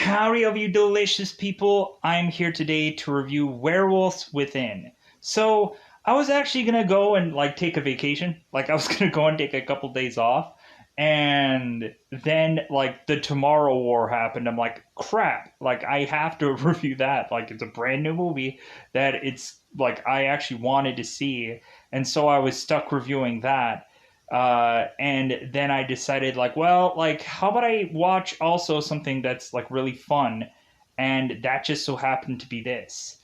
Howdy of you delicious people. I'm here today to review Werewolves Within. So, I was actually going to go and take a vacation. I was going to go and take a couple days off. And then the Tomorrow War happened. I'm like, crap. I have to review that. It's a brand new movie that it's I actually wanted to see. And so I was stuck reviewing that. And then I decided, how about I watch also something that's really fun, and that just so happened to be this.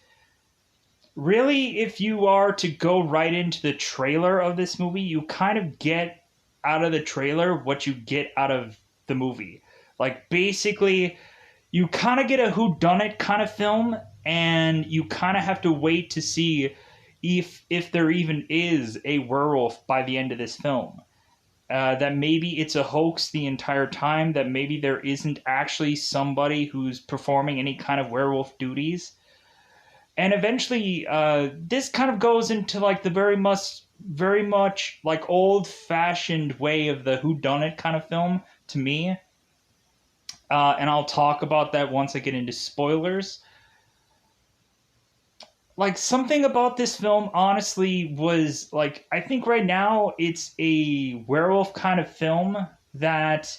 Really, if you are to go right into the trailer of this movie, you kind of get out of the trailer what you get out of the movie. Basically, you kind of get a whodunit kind of film, and you kind of have to wait to see if there even is a werewolf by the end of this film. That maybe it's a hoax the entire time, that maybe there isn't actually somebody who's performing any kind of werewolf duties. And eventually, this kind of goes into the very much old-fashioned way of the whodunit kind of film to me. And I'll talk about that once I get into spoilers. Something about this film honestly was I think right now it's a werewolf kind of film that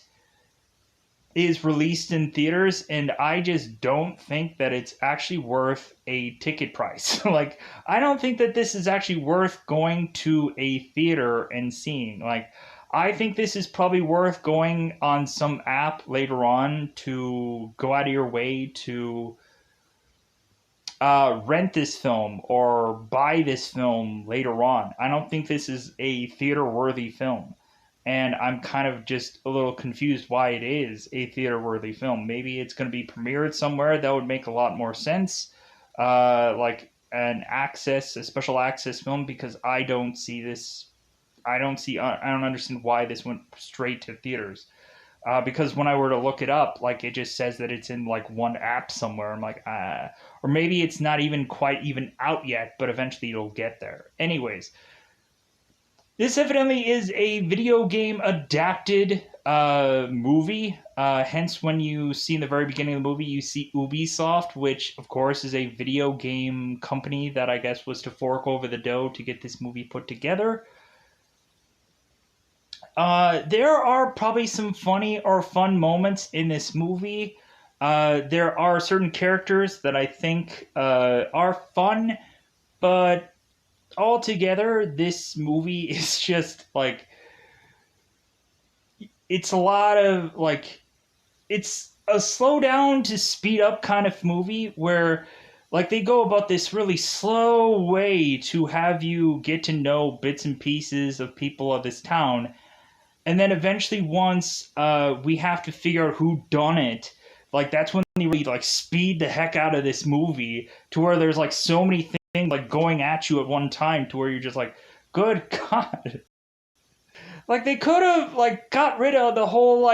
is released in theaters, and I just don't think that it's actually worth a ticket price. I don't think that this is actually worth going to a theater and seeing. I think this is probably worth going on some app later on to go out of your way to rent this film or buy this film later on. I don't think this is a theater-worthy film. And I'm kind of just a little confused why it is a theater-worthy film. Maybe it's going to be premiered somewhere. That would make a lot more sense. A special access film, because I don't see this. I don't understand why this went straight to theaters. Because when I were to look it up, it just says that it's in one app somewhere. I'm or maybe it's not even quite even out yet, but eventually it'll get there. Anyways, this evidently is a video game adapted movie. Hence, when you see in the very beginning of the movie, you see Ubisoft, which of course is a video game company that I guess was to fork over the dough to get this movie put together. There are probably some funny or fun moments in this movie. There are certain characters that I think are fun, but altogether, this movie is just it's a lot of it's a slow down to speed up kind of movie where they go about this really slow way to have you get to know bits and pieces of people of this town. And then eventually, once we have to figure out who done it, that's when they really speed the heck out of this movie to where there's so many things going at you at one time to where you're just good God. They could have got rid of the whole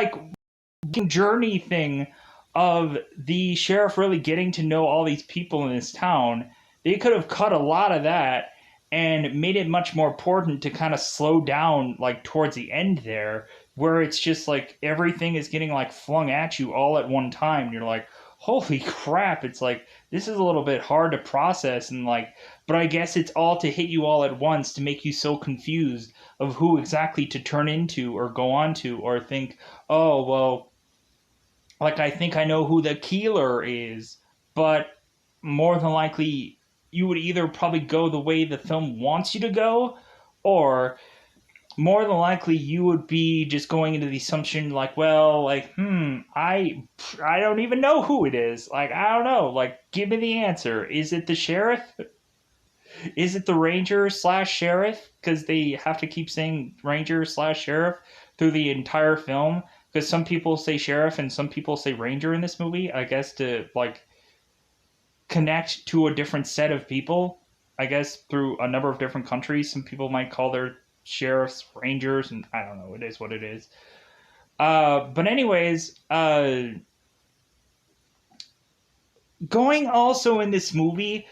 journey thing of the sheriff really getting to know all these people in this town. They could have cut a lot of that and made it much more important to kind of slow down towards the end there, where it's just everything is getting flung at you all at one time. And you're holy crap, it's this is a little bit hard to process, and but I guess it's all to hit you all at once to make you so confused of who exactly to turn into or go on to, or think, oh well, I think I know who the killer is, but more than likely you would either probably go the way the film wants you to go, or more than likely you would be just going into the assumption I don't even know who it is. I don't know. Give me the answer. Is it the sheriff? Is it the ranger / sheriff? Because they have to keep saying ranger / sheriff through the entire film. Because some people say sheriff and some people say ranger in this movie. I guess to connect to a different set of people. I guess through a number of different countries. Some people might call their sheriffs rangers, and I don't know. It is what it is. But anyways, going also in this movie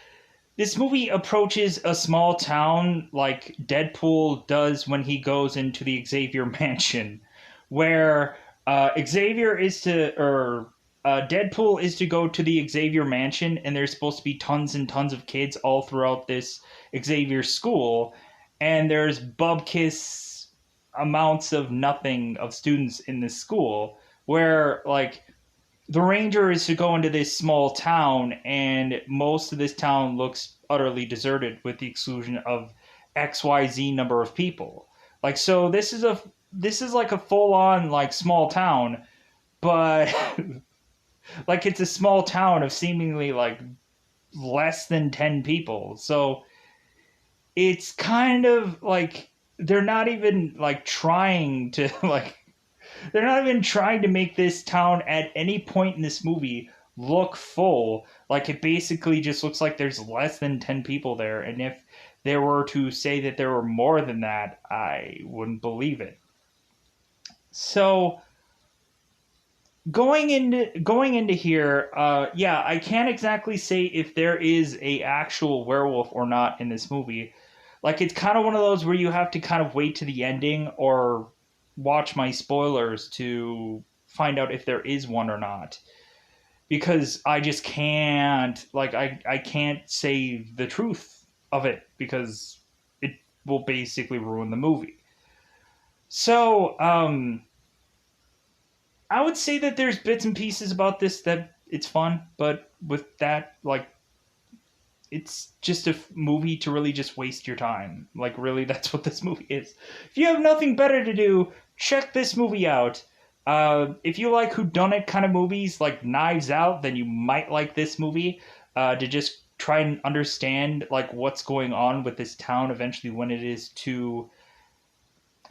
approaches a small town like Deadpool does when he goes into the Xavier mansion, where Xavier is to, or Deadpool is to go to the Xavier Mansion, and there's supposed to be tons and tons of kids all throughout this Xavier school, and there's bubkiss amounts of nothing of students in this school, where like the ranger is to go into this small town, and most of this town looks utterly deserted with the exclusion of XYZ number of people. Like so this is like a full on like small town, but like it's a small town of seemingly like less than 10 people. So it's kind of like they're not even like trying to like they're not even trying to make this town at any point in this movie look full. Like it basically just looks like there's less than 10 people there, and if they were to say that there were more than that, I wouldn't believe it. So going into here, yeah, I can't exactly say if there is a actual werewolf or not in this movie. Like it's kind of one of those where you have to kind of wait to the ending or watch my spoilers to find out if there is one or not. Because I just can't I can't say the truth of it because it will basically ruin the movie. So, I would say that there's bits and pieces about this that it's fun, but with that, like, it's just a movie to really just waste your time. Like, really, that's what this movie is. If you have nothing better to do, check this movie out. If you like whodunit kind of movies, like Knives Out, then you might like this movie. To just try and understand like what's going on with this town eventually when it is to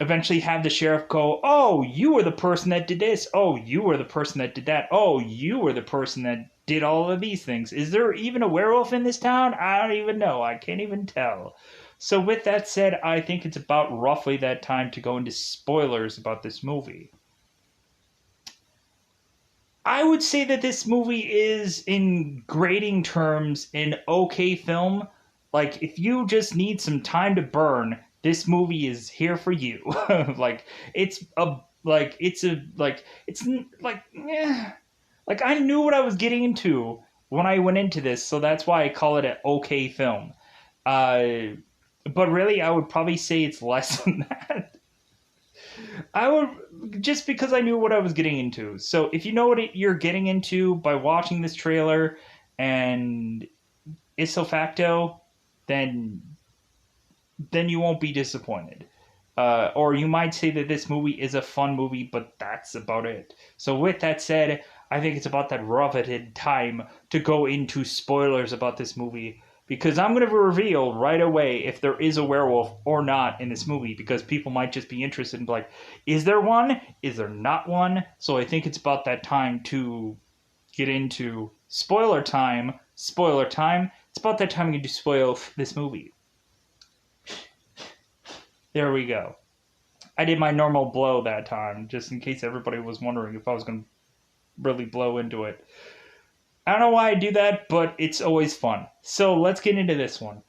eventually have the sheriff go, oh, you were the person that did this. Oh, you were the person that did that. Oh, you were the person that did all of these things. Is there even a werewolf in this town? I don't even know. I can't even tell. So with that said, I think it's about roughly that time to go into spoilers about this movie. I would say that this movie is, in grading terms, an okay film. Like, if you just need some time to burn, this movie is here for you. like, it's a, like, it's a, like, it's, like, eh. Like, I knew what I was getting into when I went into this, so that's why I call it an okay film. Uh, but really, I would probably say it's less than that. I would just because I knew what I was getting into. So if you know what you're getting into by watching this trailer, and ipso facto, then you won't be disappointed. Or you might say that this movie is a fun movie, but that's about it. So with that said, I think it's about that riveted time to go into spoilers about this movie, because I'm going to reveal right away if there is a werewolf or not in this movie, because people might just be interested in like, is there one? Is there not one? So I think it's about that time to get into spoiler time. Spoiler time. It's about that time we can do spoil this movie. There we go. I did my normal blow that time, just in case everybody was wondering if I was going to really blow into it. I don't know why I do that, but it's always fun. So let's get into this one.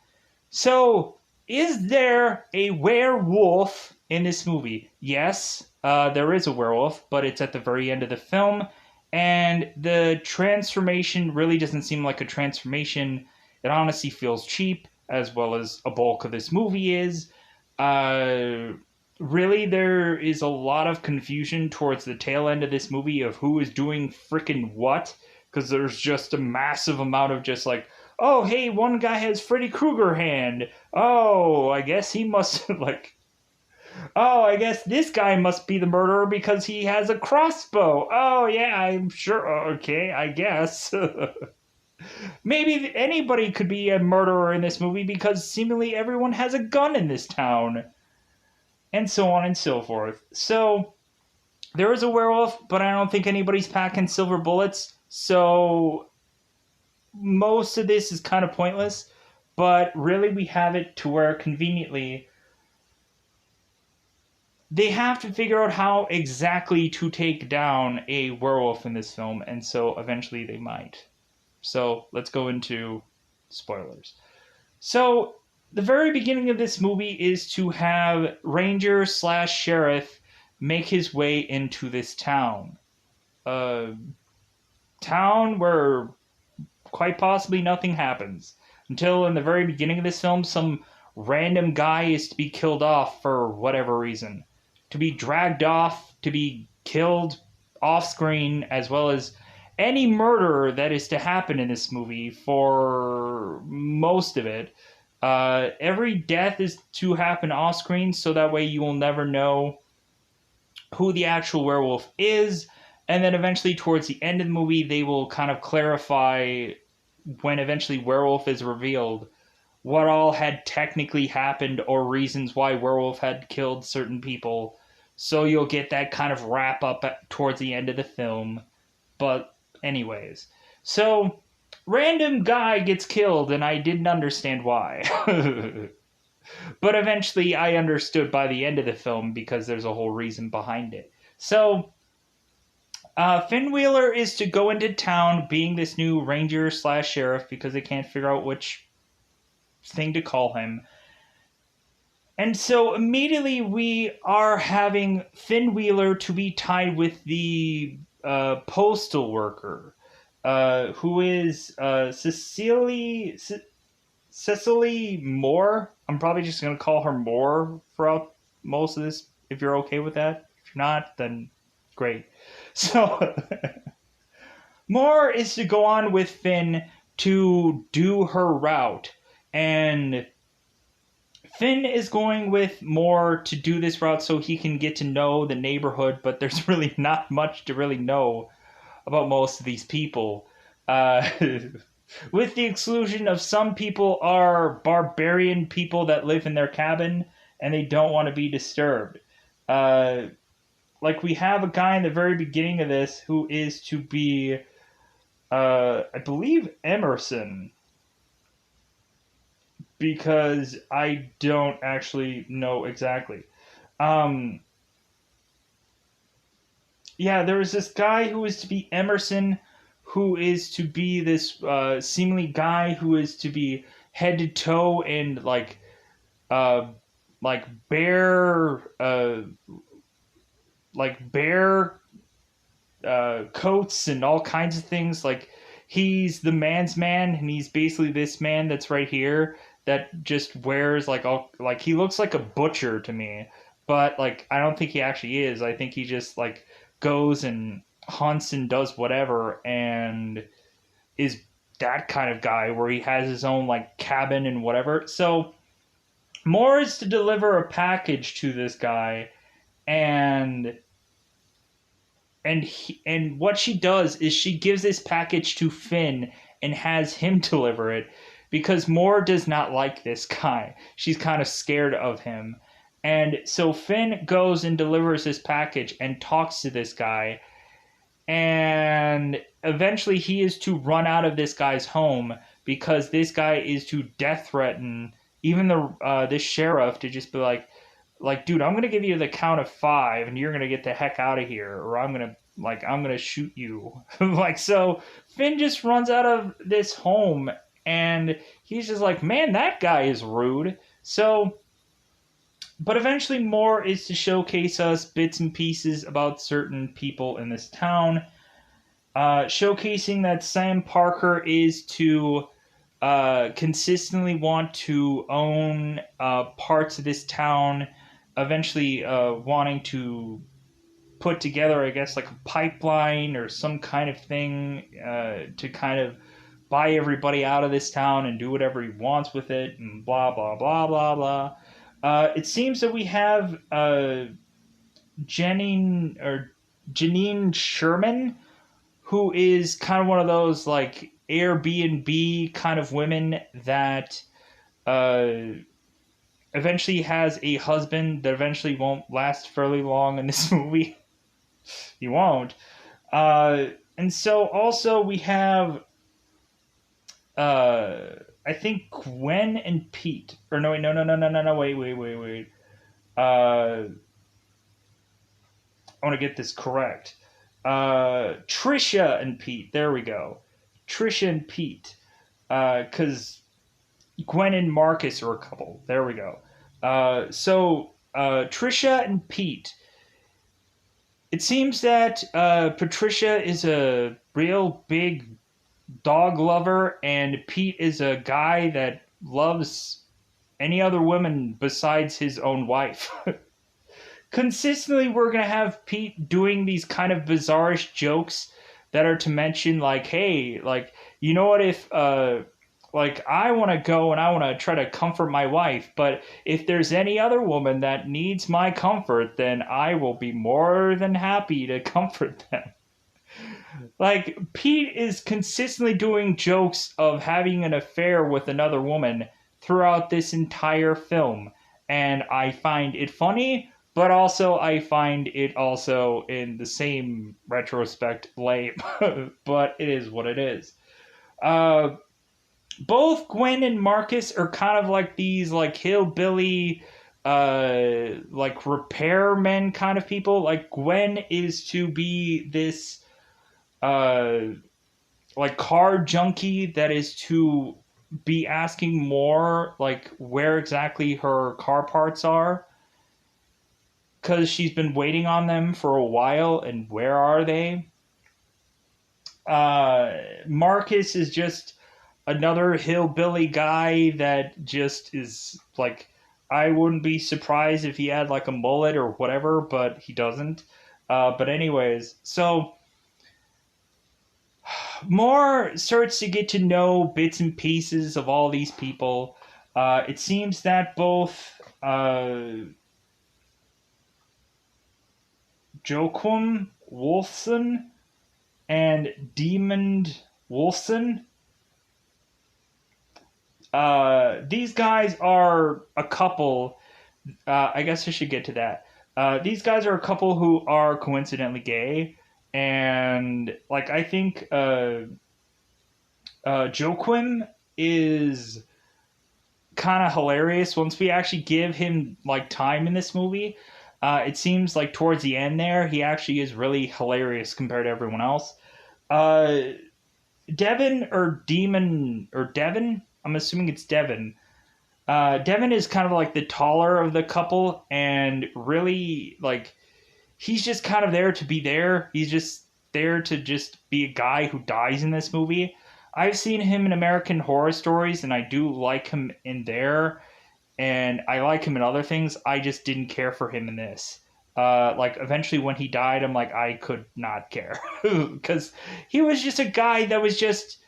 So, is there a werewolf in this movie? Yes, there is a werewolf, but it's at the very end of the film, and the transformation really doesn't seem like a transformation. It honestly feels cheap, as well as a bulk of this movie is. Really, there is a lot of confusion towards the tail end of this movie of who is doing frickin' what, because there's just a massive amount of just like, oh, hey, one guy has Freddy Krueger hand. Oh, I guess he must, like, oh, I guess this guy must be the murderer because he has a crossbow. Oh, yeah, I'm sure. Okay, I guess. Maybe anybody could be a murderer in this movie because seemingly everyone has a gun in this town. And so on and so forth. So, there is a werewolf, but I don't think anybody's packing silver bullets. So, most of this is kind of pointless. But really, we have it to where conveniently they have to figure out how exactly to take down a werewolf in this film. And so, eventually, they might. So, let's go into spoilers. So, the very beginning of this movie is to have Ranger slash Sheriff make his way into this town. town where quite possibly nothing happens. Until in the very beginning of this film, some random guy is to be killed off for whatever reason. To be dragged off, to be killed off screen, as well as any murder that is to happen in this movie for most of it. Every death is to happen off screen, so that way you will never know who the actual werewolf is. And then eventually, towards the end of the movie, they will kind of clarify, when eventually werewolf is revealed, what all had technically happened or reasons why werewolf had killed certain people. So you'll get that kind of wrap up towards the end of the film. But anyways, so random guy gets killed and I didn't understand why. But eventually I understood by the end of the film because there's a whole reason behind it. So Finn Wheeler is to go into town being this new ranger slash sheriff because they can't figure out which thing to call him. And so immediately we are having Finn Wheeler to be tied with the postal worker, who is Cecily Moore. I'm probably just going to call her Moore throughout most of this, if you're okay with that. If you're not, then great. So Moore is to go on with Finn to do her route, and Finn is going with Moore to do this route so he can get to know the neighborhood, but there's really not much to really know about most of these people. With the exclusion of some people are barbarian people that live in their cabin and they don't want to be disturbed. Like we have a guy in the very beginning of this who is to be, I believe, Emerson. Because I don't actually know exactly. Yeah, there was this guy who is to be Emerson, who is to be this seemingly guy who is to be head to toe in like bear coats and all kinds of things. Like he's the man's man, and he's basically this man that's right here that just wears he looks like a butcher to me, but like I don't think he actually is. I think he just like goes and hunts and does whatever and is that kind of guy where he has his own like cabin and whatever. So Moore is to deliver a package to this guy, and what she does is she gives this package to Finn and has him deliver it because Moore does not like this guy. She's kind of scared of him. And so Finn goes and delivers this package and talks to this guy. And eventually he is to run out of this guy's home because this guy is to death threaten even this sheriff to just be like, dude, I'm going to give you the count of 5 and you're going to get the heck out of here, or I'm going to shoot you. So Finn just runs out of this home and he's just like, man, that guy is rude. So, but eventually Moore is to showcase us bits and pieces about certain people in this town, showcasing that Sam Parker is to consistently want to own parts of this town, eventually wanting to put together, I guess, like a pipeline or some kind of thing to kind of buy everybody out of this town and do whatever he wants with it, and blah, blah, blah, blah, blah. It seems that we have Janine Sherman, who is kind of one of those like Airbnb kind of women that eventually has a husband that eventually won't last fairly long in this movie. He won't. And so also we have I think Gwen and Pete. Or no, wait, no, wait. I want to get this correct. Trisha and Pete. There we go. Trisha and Pete. Because Gwen and Marcus are a couple. There we go. So Trisha and Pete it seems that Patricia is a real big dog lover, and Pete is a guy that loves any other woman besides his own wife. Consistently, we're going to have Pete doing these kind of bizarrish jokes that are to mention, like, hey, like, you know what, if, like, I want to go and I want to try to comfort my wife, but if there's any other woman that needs my comfort, then I will be more than happy to comfort them. Like, Pete is consistently doing jokes of having an affair with another woman throughout this entire film. And I find it funny, but also I find it also, in the same retrospect, lame. But it is what it is. Uh, Both Gwen and Marcus are kind of like these, like, hillbilly, like, repairmen kind of people. Like, Gwen is to be this uh like car junkie that is to be asking more like where exactly her car parts are, because she's been waiting on them for a while, and where are they. Marcus is just another hillbilly guy that just is like, I wouldn't be surprised if he had like a mullet or whatever, but he doesn't. But anyways, so more starts to get to know bits and pieces of all these people. It seems that both Joachim Wolfson and Demon Wolfson, these guys are a couple. I guess I should get to that. These guys are a couple who are coincidentally gay, and like I think Joaquin is kind of hilarious once we actually give him like time in this movie. It seems like towards the end there, he actually is really hilarious compared to everyone else. Uh, Devin or Demon or Devin, I'm assuming it's Devin. Devin is kind of like the taller of the couple, and really like he's just kind of there to be there. He's just there to just be a guy who dies in this movie. I've seen him in American Horror Stories, and I do like him in there, and I like him in other things. I just didn't care for him in this. Like eventually when he died, I'm like, I could not care because he was just a guy that was just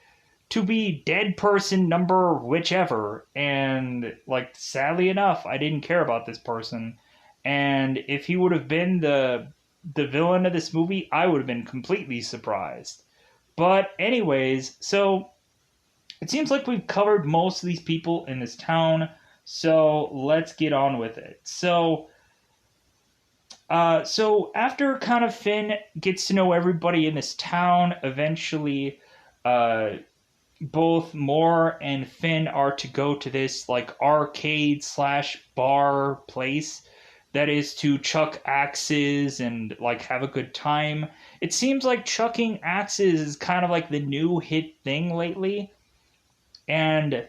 to be dead person number whichever, and like sadly enough, I didn't care about this person. And if he would have been the villain of this movie, I would have been completely surprised. But anyways, so it seems like we've covered most of these people in this town, so let's get on with it. So after kind of Finn gets to know everybody in this town, eventually, uh, both Moore and Finn are to go to this like arcade slash bar place that is to chuck axes and like have a good time. It seems like chucking axes is kind of like the new hit thing lately, and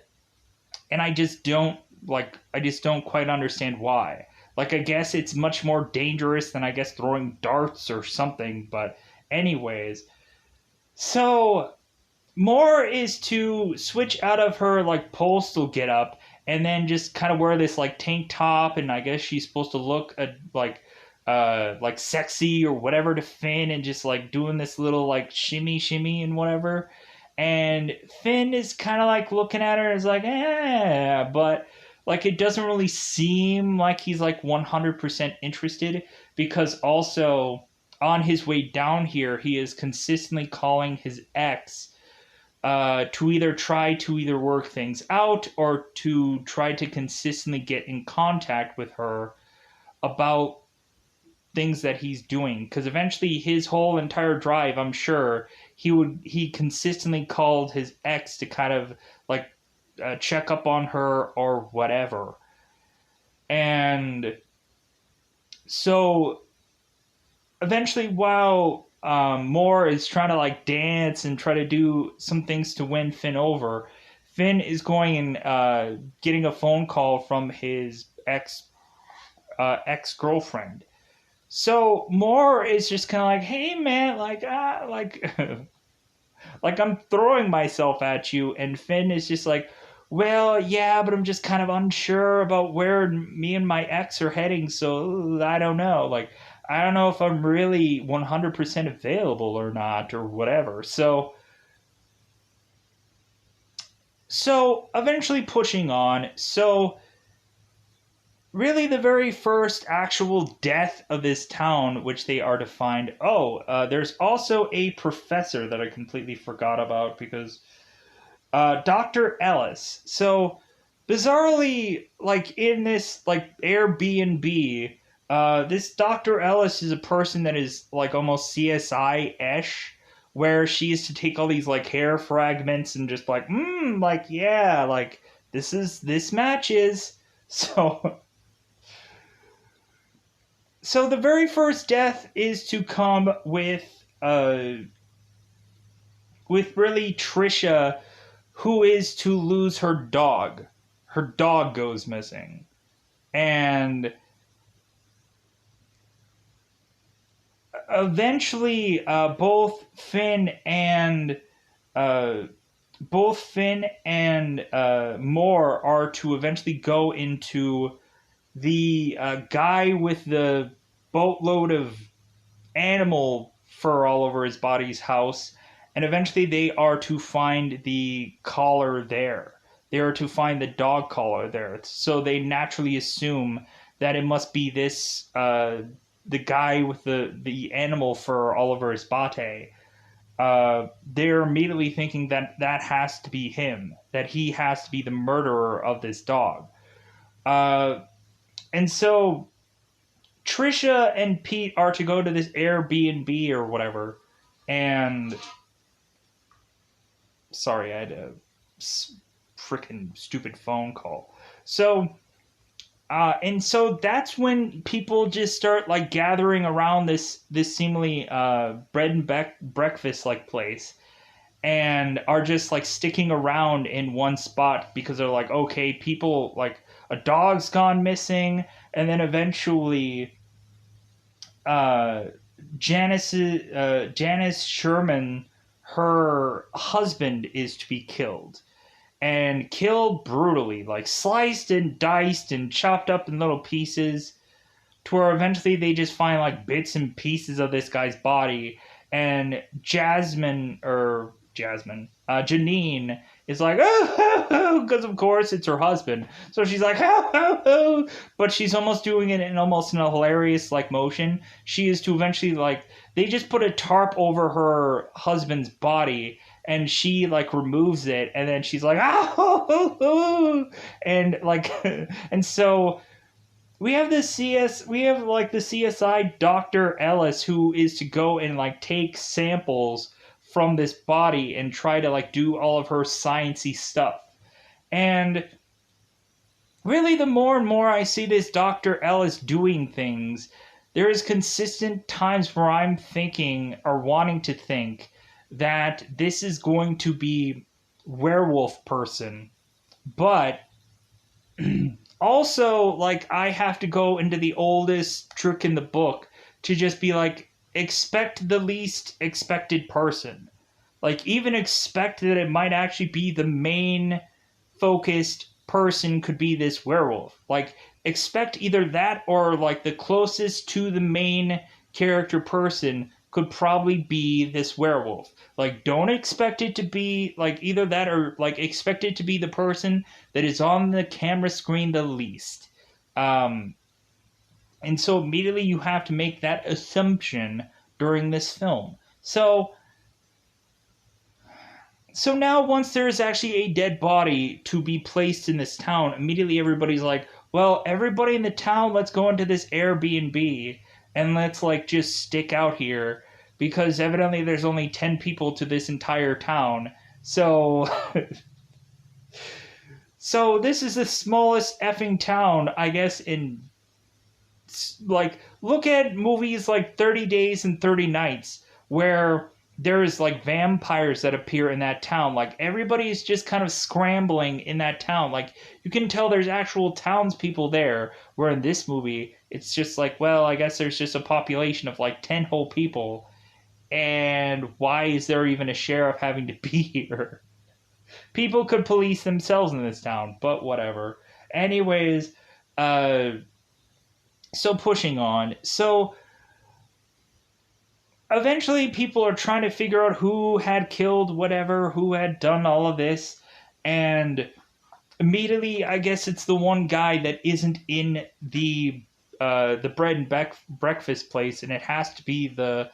I just don't quite understand why. Like I guess it's much more dangerous than I guess throwing darts or something, but anyways. So More is to switch out of her like postal get up and then just kind of wear this like tank top, and I guess she's supposed to look like sexy or whatever to Finn, and just like doing this little like shimmy shimmy and whatever. And Finn is kind of like looking at her and is like, but like it doesn't really seem like he's like 100% interested, because also on his way down here, he is consistently calling his ex to either work things out or to try to consistently get in contact with her about things that he's doing. Because eventually, his whole entire drive, I'm sure he consistently called his ex to kind of like check up on her or whatever. And so eventually, while Moore is trying to like dance and try to do some things to win Finn over, Finn is going and getting a phone call from his ex girlfriend. So Moore is just kind of like, hey man, like I'm throwing myself at you, and Finn is just like, well, yeah, but I'm just kind of unsure about where me and my ex are heading, so I don't know. Like, I don't know if I'm really 100% available or not, or whatever. So eventually pushing on. So really the very first actual death of this town, which they are to find. Oh, there's also a professor that I completely forgot about because Dr. Ellis. So bizarrely, like in this like Airbnb, this Dr. Ellis is a person that is like almost CSI-ish, where she is to take all these like hair fragments and just like yeah, like this matches. So so the very first death is to come with really Trisha, who is to lose her dog. Her dog goes missing. And eventually uh, both Finn and Moore are to eventually go into the guy with the boatload of animal fur all over his body's house, and eventually they are to find the collar there. They are to find the dog collar there. So they naturally assume that it must be this the guy with the animal fur all over his body. They're immediately thinking that that has to be him, that he has to be the murderer of this dog. Uh, and so Trisha and Pete are to go to this Airbnb or whatever, and sorry, I had a freaking stupid phone call. So that's when people just start like gathering around this seemingly bread and breakfast like place, and are just like sticking around in one spot because they're like, okay, people like a dog's gone missing, and then eventually uh, Janice Sherman, her husband is to be killed, and killed brutally, like sliced and diced and chopped up in little pieces, to where eventually they just find like bits and pieces of this guy's body, and Janine is like, oh, because of course it's her husband. So she's like, oh, but she's almost doing it in almost in a hilarious like motion. She is to eventually like, they just put a tarp over her husband's body, and she like removes it, and then she's like, oh, and like, and so we have like the CSI Dr. Ellis, who is to go and like take samples from this body and try to like do all of her sciencey stuff. And really the more and more I see this Dr. Ellis doing things, there is consistent times where I'm thinking or wanting to think that this is going to be werewolf person, but also, like, I have to go into the oldest trick in the book to just be like, expect the least expected person. Like, even expect that it might actually be the main focused person could be this werewolf. Like, expect either that or, like, the closest to the main character person could probably be this werewolf. Like, don't expect it to be, like, either that or, like, expect it to be the person that is on the camera screen the least. Um, and so immediately you have to make that assumption during this film. So now once there is actually a dead body to be placed in this town, immediately everybody's like, well, everybody in the town, let's go into this Airbnb and let's like just stick out here because evidently there's only 10 people to this entire town. So so this is the smallest effing town, I guess, in like look at movies like 30 Days and 30 Nights where there's like vampires that appear in that town. Like everybody's just kind of scrambling in that town. Like you can tell there's actual townspeople there. Where in this movie, it's just like, well, I guess there's just a population of like 10 whole people. And why is there even a sheriff having to be here? People could police themselves in this town, but whatever. Anyways, uh, so pushing on. So eventually people are trying to figure out who had killed whatever, who had done all of this, and immediately I guess it's the one guy that isn't in the bread and breakfast place, and it has to be the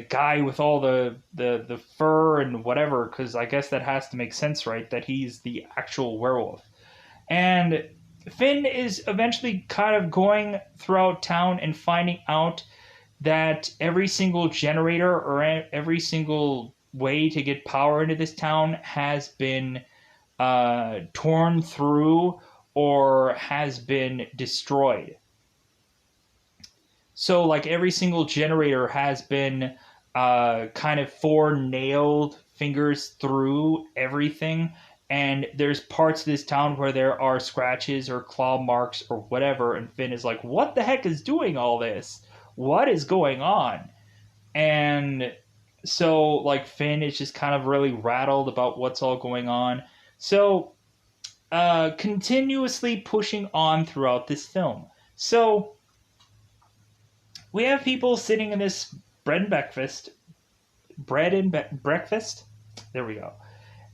guy with all the fur and whatever, because I guess that has to make sense, right? That he's the actual werewolf. And Finn is eventually kind of going throughout town and finding out that every single generator or every single way to get power into this town has been torn through or has been destroyed. So, like, every single generator has been kind of four nailed fingers through everything. And there's parts of this town where there are scratches or claw marks or whatever. And Finn is like, what the heck is doing all this? What is going on? And so, like, Finn is just kind of really rattled about what's all going on. So, continuously pushing on throughout this film. So, we have people sitting in this bread and breakfast. There we go.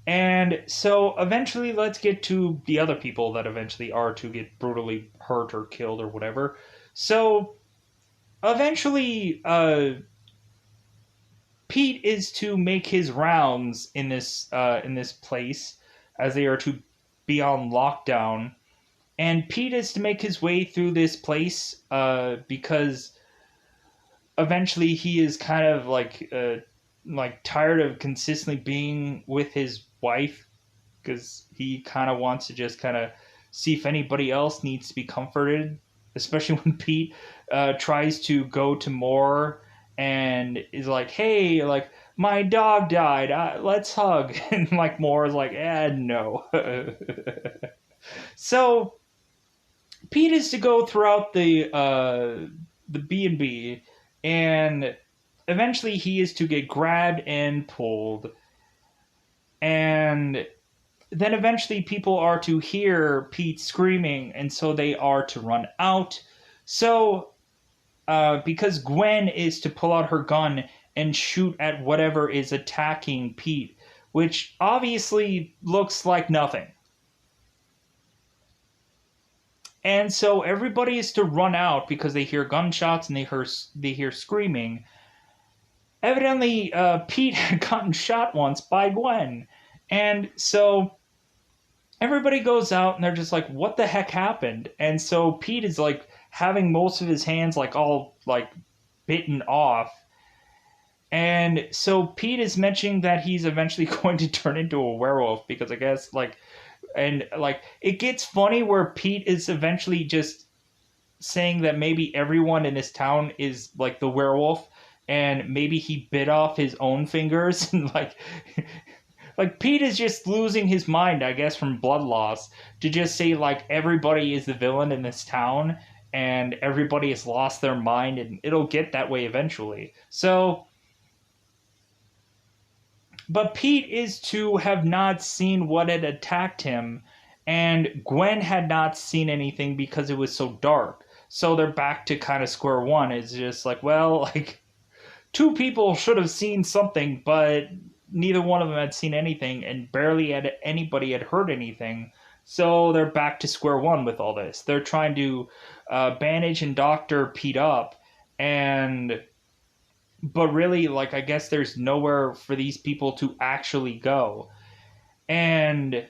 And so eventually, let's get to the other people that eventually are to get brutally hurt or killed or whatever. So eventually, Pete is to make his rounds in this place as they are to be on lockdown, and Pete is to make his way through this place because eventually he is kind of like tired of consistently being with his wife, because he kind of wants to just kind of see if anybody else needs to be comforted, especially when Pete tries to go to Moore and is like, hey, like, my dog died, let's hug. And like Moore is like, no. So Pete is to go throughout the B&B, and eventually he is to get grabbed and pulled. And then eventually people are to hear Pete screaming, and so they are to run out. So, because Gwen is to pull out her gun and shoot at whatever is attacking Pete, which obviously looks like nothing. And so everybody is to run out because they hear gunshots and they hear screaming. Evidently, Pete had gotten shot once by Gwen. And so everybody goes out and they're just like, what the heck happened? And so Pete is like having most of his hands like all like bitten off. And so Pete is mentioning that he's eventually going to turn into a werewolf because I guess like, and like it gets funny where Pete is eventually just saying that maybe everyone in this town is like the werewolf, and maybe he bit off his own fingers. And like Pete is just losing his mind, I guess, from blood loss, to just say like everybody is the villain in this town and everybody has lost their mind, and it'll get that way eventually. So, but Pete is to have not seen what had attacked him, and Gwen had not seen anything because it was so dark. So they're back to kind of square one. It's just like, well, like, two people should have seen something, but neither one of them had seen anything, and barely had anybody had heard anything. So they're back to square one with all this. They're trying to bandage and doctor Pete up, but really, like, I guess there's nowhere for these people to actually go. And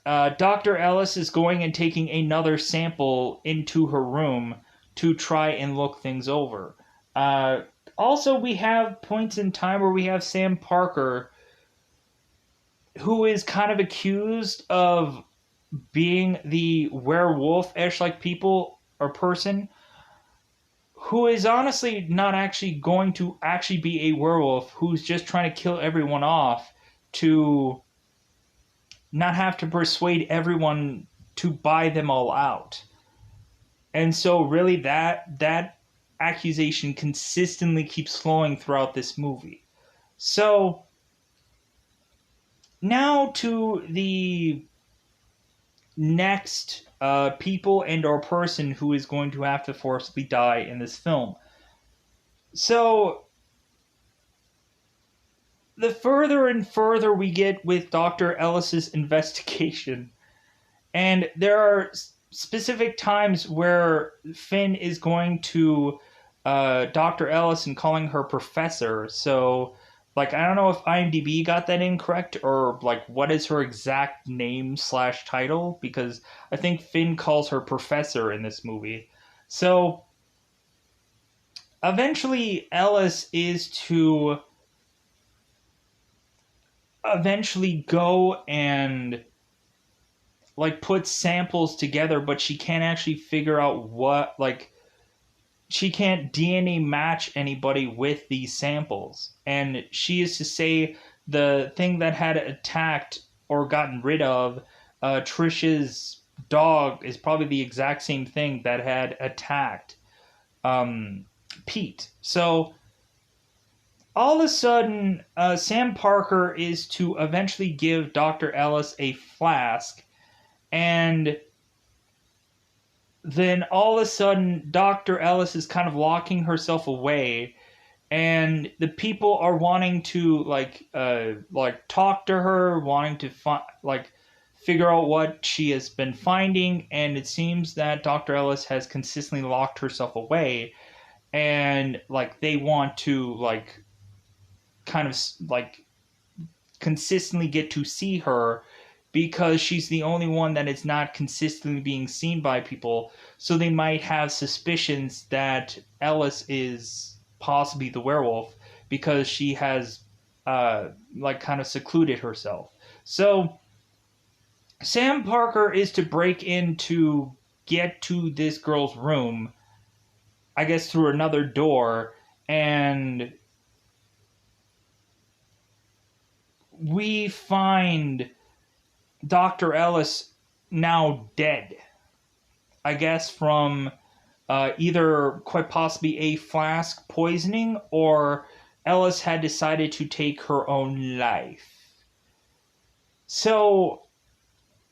Dr. Ellis is going and taking another sample into her room to try and look things over. Also, we have points in time where we have Sam Parker, who is kind of accused of being the werewolf-ish like people or person who is honestly not actually going to actually be a werewolf, who's just trying to kill everyone off to not have to persuade everyone to buy them all out. And so really that accusation consistently keeps flowing throughout this movie. So now to the next people and or person who is going to have to forcibly die in this film. So the further and further we get with Dr. Ellis's investigation, and there are specific times where Finn is going to Dr. Ellis and calling her professor. So, like, I don't know if IMDb got that incorrect or, like, what is her exact name / title, because I think Finn calls her professor in this movie. So, eventually, Ellis is to eventually go and like put samples together, but she can't actually figure out what, like, she can't DNA match anybody with these samples. And she is to say the thing that had attacked or gotten rid of Trisha's dog is probably the exact same thing that had attacked Pete. So all of a sudden, Sam Parker is to eventually give Dr. Ellis a flask, and then all of a sudden, Dr. Ellis is kind of locking herself away, and the people are wanting to like talk to her, wanting to figure out what she has been finding, and it seems that Dr. Ellis has consistently locked herself away, and like they want to like kind of like consistently get to see her, because she's the only one that is not consistently being seen by people. So they might have suspicions that Ellis is possibly the werewolf because she has like kind of secluded herself. So Sam Parker is to break in to get to this girl's room, I guess through another door, and we find Dr. Ellis now dead. I guess from either quite possibly a flask poisoning, or Ellis had decided to take her own life. So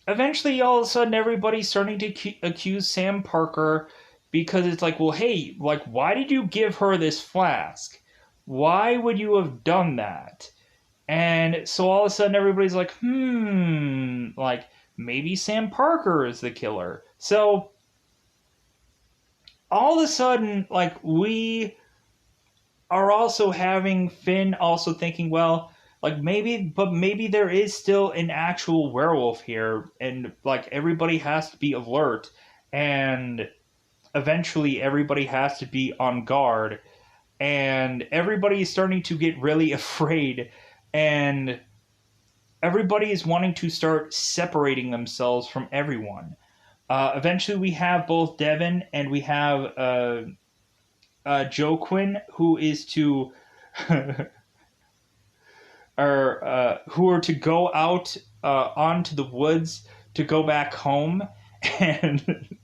eventually, all of a sudden, everybody's starting to accuse Sam Parker, because it's like, well, hey, like, why did you give her this flask? Why would you have done that? And so all of a sudden everybody's like, like, maybe Sam Parker is the killer. So all of a sudden, like, we are also having Finn also thinking, well, like, maybe there is still an actual werewolf here, and like everybody has to be alert, and eventually everybody has to be on guard, and everybody is starting to get really afraid, and everybody is wanting to start separating themselves from everyone. Eventually, we have both Devin and we have Joe Quinn, who is to who are to go out onto the woods to go back home, and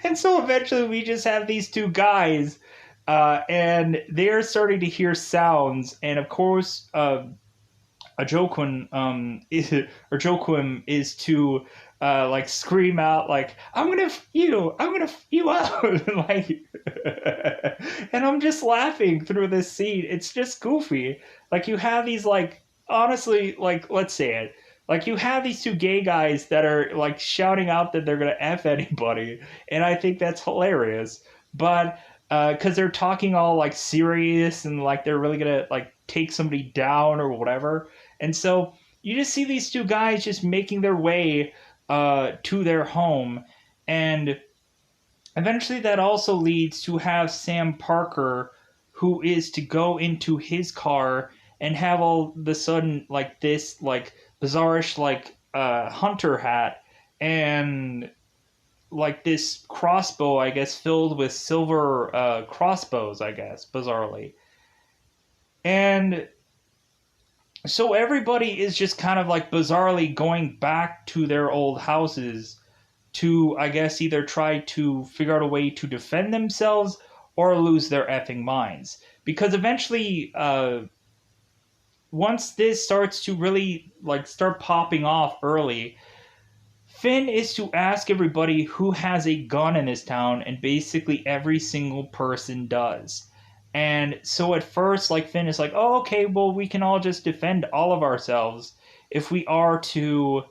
and so eventually we just have these two guys, and they're starting to hear sounds, and of course. Joaquin Joaquin is to like scream out like, I'm gonna f you out like and I'm just laughing through this scene. It's just goofy. Like, you have these, like, honestly, like, let's say it, like, you have these two gay guys that are like shouting out that they're gonna F anybody, and I think that's hilarious. But because they're talking all like serious and like they're really gonna like take somebody down or whatever. And so you just see these two guys just making their way to their home. And eventually that also leads to have Sam Parker, who is to go into his car and have all of a sudden like this like bizarrish like hunter hat, and like this crossbow, I guess, filled with silver crossbows, I guess, bizarrely. And so everybody is just kind of like bizarrely going back to their old houses to, I guess, either try to figure out a way to defend themselves or lose their effing minds. Because eventually, once this starts to really like start popping off early, Finn is to ask everybody who has a gun in this town, and basically every single person does. And so at first, like Finn is like, "Oh, okay, well we can all just defend all of ourselves if we are to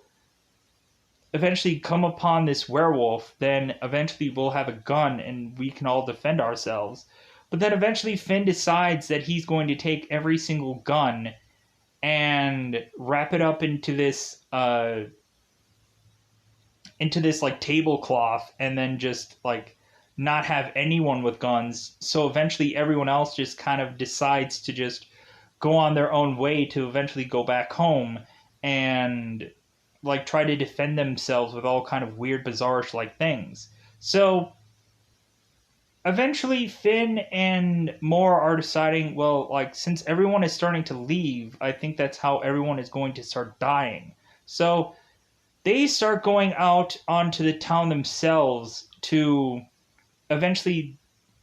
eventually come upon this werewolf, then eventually we'll have a gun and we can all defend ourselves." But then eventually Finn decides that he's going to take every single gun and wrap it up into this like tablecloth, and then just like not have anyone with guns. So eventually everyone else just kind of decides to just go on their own way to eventually go back home and like try to defend themselves with all kind of weird bizarre like things. So eventually Finn and Moore are deciding, well, like since everyone is starting to leave, I think that's how everyone is going to start dying. So they start going out onto the town themselves to eventually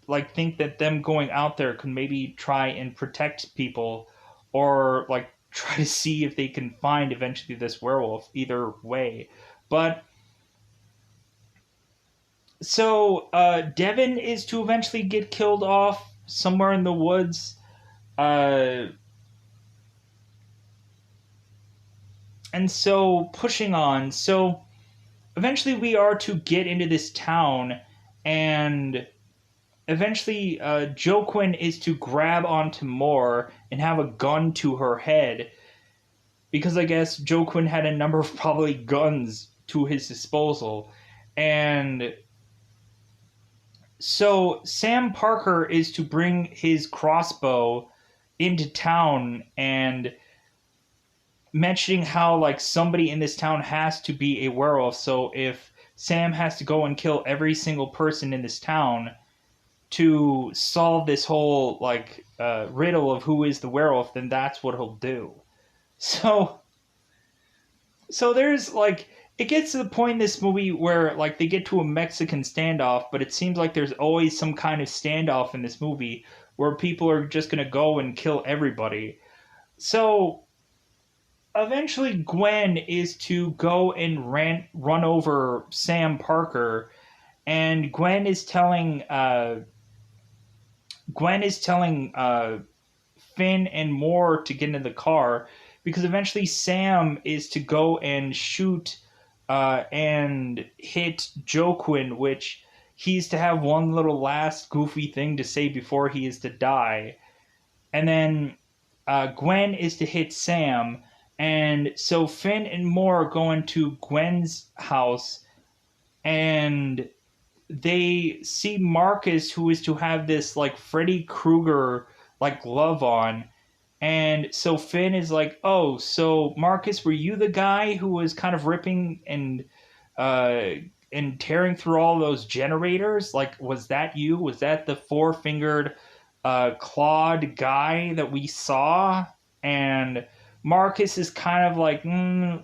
like think that them going out there could maybe try and protect people, or like try to see if they can find eventually this werewolf, either way. But so Devin is to eventually get killed off somewhere in the woods. Uh, and so pushing on. So eventually we are to get into this town, and eventually Joaquin is to grab onto Moore and have a gun to her head, because I guess Joaquin had a number of probably guns to his disposal. And so Sam Parker is to bring his crossbow into town, and mentioning how like somebody in this town has to be a werewolf. So if Sam has to go and kill every single person in this town to solve this whole like riddle of who is the werewolf, then that's what he'll do. So there's like, it gets to the point in this movie where like they get to a Mexican standoff, but it seems like there's always some kind of standoff in this movie where people are just gonna go and kill everybody. So eventually Gwen is to go and run over Sam Parker, and Gwen is telling Finn and Moore to get into the car, because eventually Sam is to go and shoot and hit Joaquin, which he's to have one little last goofy thing to say before he is to die. And then Gwen is to hit Sam. And so Finn and Moore go into Gwen's house, and they see Marcus, who is to have this like Freddy Krueger like glove on. And so Finn is like, "Oh, so Marcus, were you the guy who was kind of ripping and tearing through all those generators? Like, was that you? Was that the four-fingered clawed guy that we saw?" And Marcus is kind of like,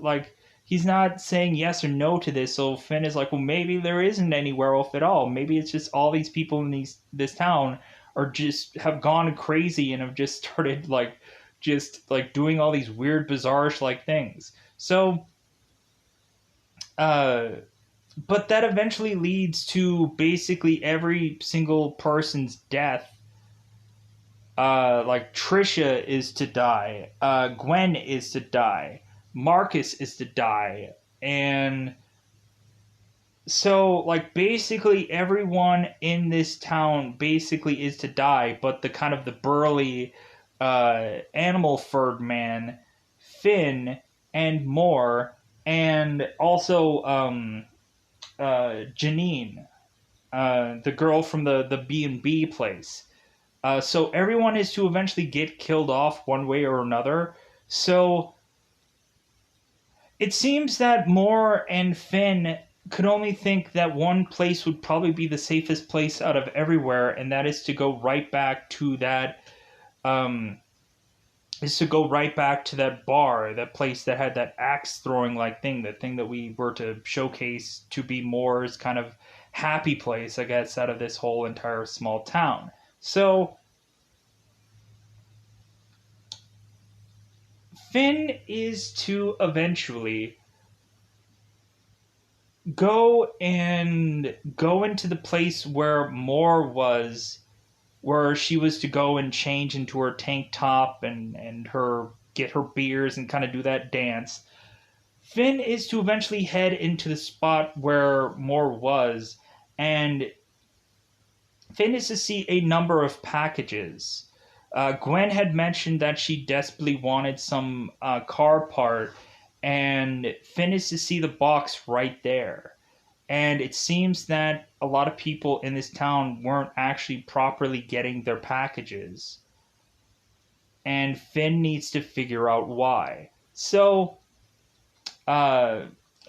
like he's not saying yes or no to this. So Finn is like, "Well, maybe there isn't any werewolf at all. Maybe it's just all these people in this town are just have gone crazy and have just started like just like doing all these weird bizarre like things." So but that eventually leads to basically every single person's death. Like Trisha is to die, Gwen is to die, Marcus is to die, and so like basically everyone in this town basically is to die, but the kind of the burly animal furred man, Finn, and Moore, and also Janine, the girl from the B&B place. So everyone is to eventually get killed off one way or another. So it seems that Moore and Finn could only think that one place would probably be the safest place out of everywhere, and that is to go right back to that um, bar, that place that had that axe throwing like thing, that thing that we were to showcase to be Moore's kind of happy place, I guess, out of this whole entire small town. So Finn is to eventually go into the place where Moore was, where she was to go and change into her tank top and her get her beers and kind of do that dance. Finn is to eventually head into the spot where Moore was, and Finn is to see a number of packages. Gwen had mentioned that she desperately wanted some car part, and Finn is to see the box right there. And it seems that a lot of people in this town weren't actually properly getting their packages. And Finn needs to figure out why. Uh,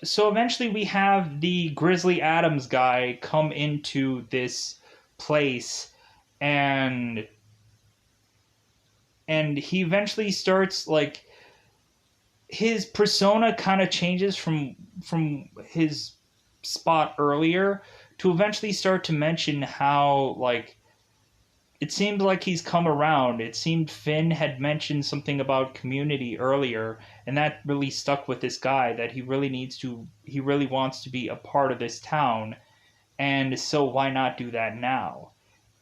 so eventually we have the Grizzly Adams guy come into this place, and he eventually starts like his persona kind of changes from his spot earlier to eventually start to mention how like it seemed like he's come around. It seemed Finn had mentioned something about community earlier, and that really stuck with this guy, that he really wants to be a part of this town, and so why not do that now?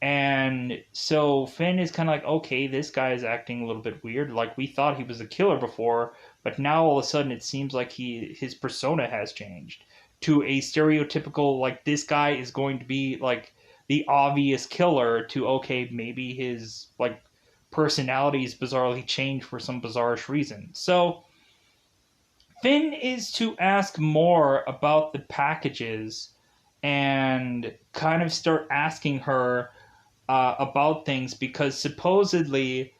And so Finn is kind of like, okay, this guy is acting a little bit weird. Like, we thought he was a killer before, but now all of a sudden it seems like his persona has changed to a stereotypical, like, this guy is going to be like the obvious killer, to okay, maybe his like personality is bizarrely changed for some bizarrish reason. So Finn is to ask more about the packages and kind of start asking her about things, because supposedly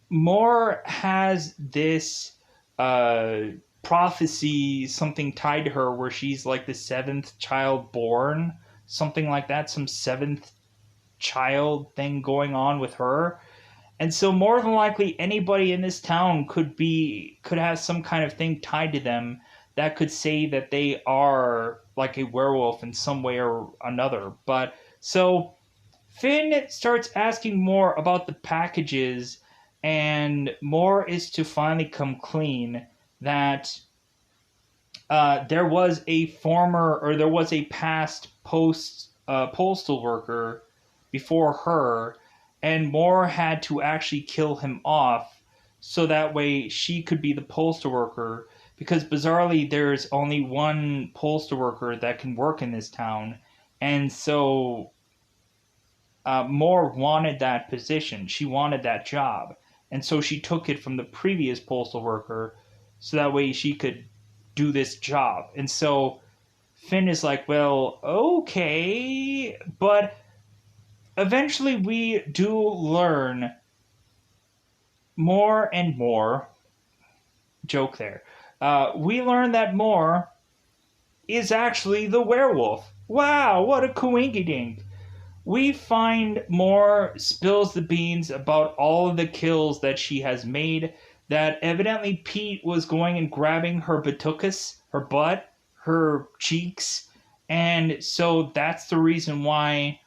Moore has this prophecy, something tied to her, where she's like the seventh child born, something like that, some seventh child thing going on with her. And so more than likely anybody in this town could have some kind of thing tied to them that could say that they are like a werewolf in some way or another. But so Finn starts asking more about the packages, and more is to finally come clean that there was a past postal worker before her, and Moore had to actually kill him off so that way she could be the postal worker, because bizarrely there's only one postal worker that can work in this town, and so Moore wanted that position. She wanted that job, and so she took it from the previous postal worker so that way she could do this job. And so Finn is like, well, okay, but eventually we do learn more and more. Joke there. We learn that Moore is actually the werewolf. Wow, what a coinkydink. We find Moore spills the beans about all of the kills that she has made, that evidently Pete was going and grabbing her batucas, her butt, her cheeks, and so that's the reason why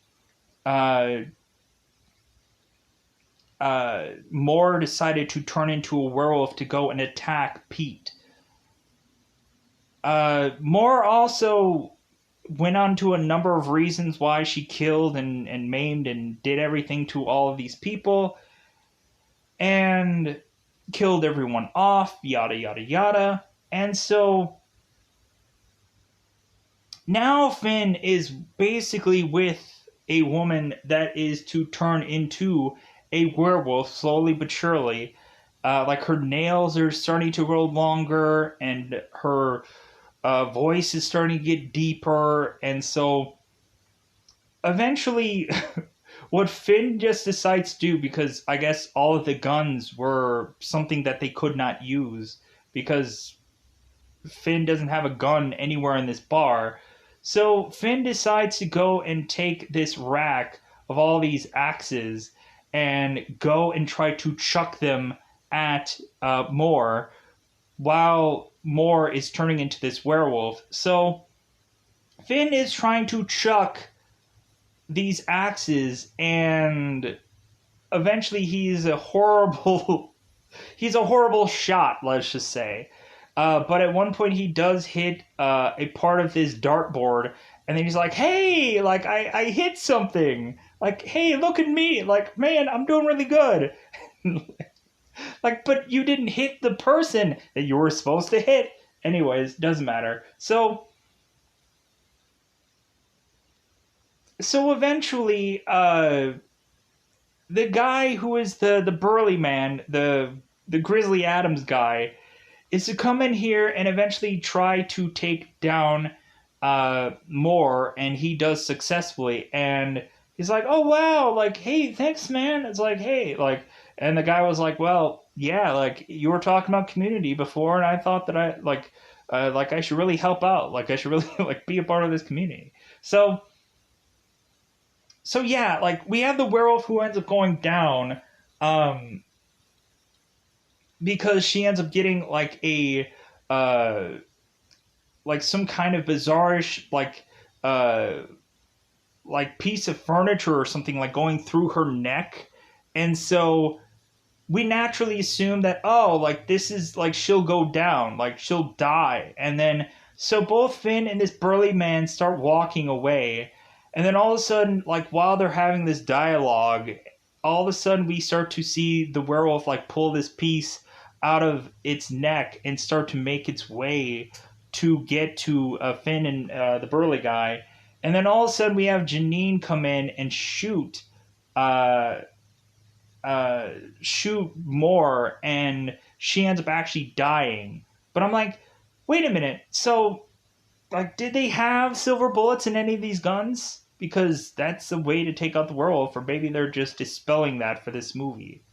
Moore decided to turn into a werewolf to go and attack Pete. Moore also went on to a number of reasons why she killed and maimed and did everything to all of these people and killed everyone off, yada yada yada. And so now Finn is basically with a woman that is to turn into a werewolf slowly but surely. Like, her nails are starting to grow longer, and her voice is starting to get deeper, and so eventually what Finn just decides to do, because I guess all of the guns were something that they could not use because Finn doesn't have a gun anywhere in this bar. So Finn decides to go and take this rack of all these axes and go and try to chuck them at Moore while Moore is turning into this werewolf. So Finn is trying to chuck these axes, and eventually he's a horrible he's a horrible shot, let's just say. But at one point he does hit a part of this dartboard, and then he's like, "Hey, like I hit something. Like, hey, look at me. Like, man, I'm doing really good." Like, but you didn't hit the person that you were supposed to hit. Anyways, doesn't matter. So eventually, the guy who is the burly man, the Grizzly Adams guy, is to come in here and eventually try to take down Moore, and he does successfully. And he's like, "Oh wow, like hey, thanks man." It's like, "Hey," like, and the guy was like, "Well, yeah, like you were talking about community before, and I thought that like I should really help out, like I should really like be a part of this community." So yeah, like we have the werewolf who ends up going down, um, because she ends up getting uh like some kind of bizarrish uh like piece of furniture or something like going through her neck, and so we naturally assume that, oh, like this is like she'll go down, like she'll die. And then so both Finn and this burly man start walking away, and then all of a sudden, like while they're having this dialogue, all of a sudden we start to see the werewolf like pull this piece out of its neck and start to make its way to get to Finn and the burly guy. And then all of a sudden we have Janine come in and uh, uh, shoot Moore, and she ends up actually dying. But I'm like, wait a minute. So, like, did they have silver bullets in any of these guns? Because that's a way to take out the werewolf, or maybe they're just dispelling that for this movie.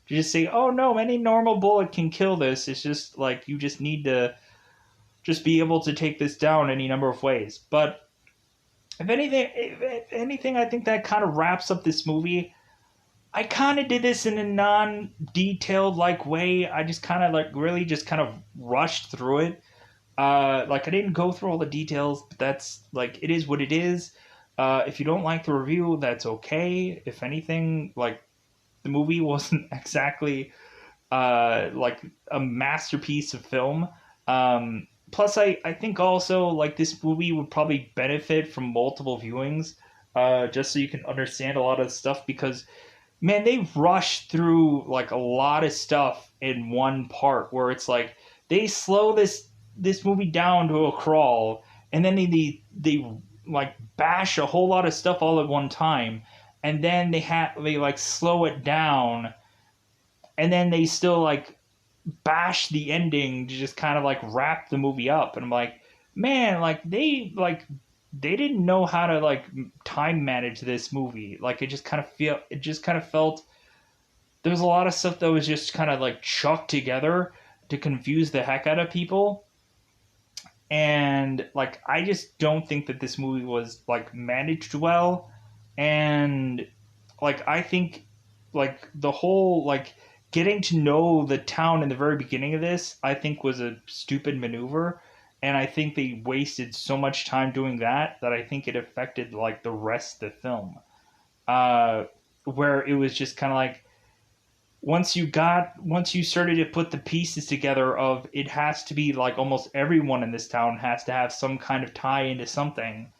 To just say, oh no, any normal bullet can kill this. It's just like you just need to just be able to take this down any number of ways. But if anything, I think that kind of wraps up this movie. I kind of did this in a non-detailed like way. I just kind of like really just kind of rushed through it. Like I didn't go through all the details, but that's like it is what it is. If you don't like the review, that's okay. If anything, like the movie wasn't exactly like a masterpiece of film. Plus, I think also like this movie would probably benefit from multiple viewings, just so you can understand a lot of stuff, because man, they rush through like a lot of stuff in one part where it's like they slow this movie down to a crawl, and then they like bash a whole lot of stuff all at one time, and then they like slow it down, and then they still like bash the ending to just kind of like wrap the movie up. And I'm like, man, they didn't know how to like time manage this movie. Like it just kind of felt there was a lot of stuff that was just kind of like chucked together to confuse the heck out of people. And like I just don't think that this movie was like managed well. And like I think like the whole like getting to know the town in the very beginning of this, I think was a stupid maneuver, and I think they wasted so much time doing that that I think it affected like the rest of the film. Where it was just kind of like once you started to put the pieces together of it has to be like almost everyone in this town has to have some kind of tie into something,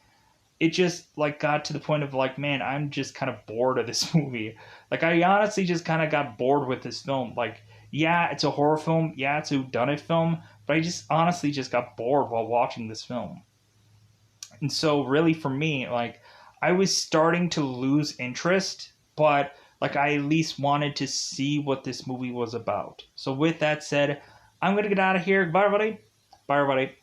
it just like got to the point of like, man, I'm just kind of bored of this movie. Like I honestly just kind of got bored with this film. Like, yeah, it's a horror film, yeah, it's a whodunit film, but I just honestly just got bored while watching this film. And so really for me, like I was starting to lose interest, but like I at least wanted to see what this movie was about. So with that said, I'm gonna get out of here. Bye everybody. Bye everybody.